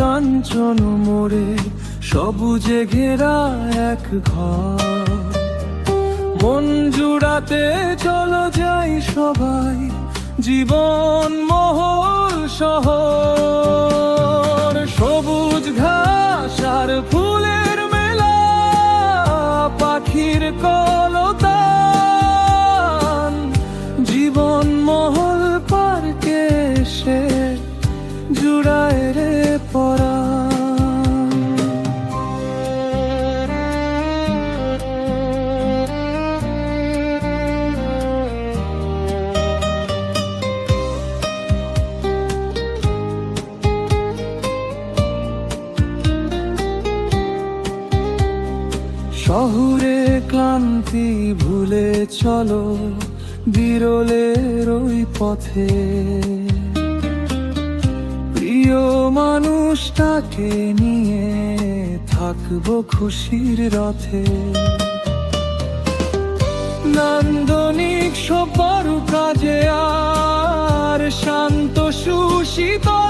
কাঞ্চন মোড়ে সবুজে ঘেরা এক ঘর। মন জুড়াতে চলো যাই সবাই, জীবন মহল শহর। সবুজ ঘাস আর ফুলের মেলা, পাখির কলতান, জীবন মহল পার্কে এসে জুড়ায় রে পরাণ। শহুরে ক্লান্তি ভুলে চলো বিরলের ওই পথে, প্রিয় মানুষটাকে নিয়ে থাকবো খুশির রথে। নান্দনিক সবার কাজে আর শান্ত সুশীতল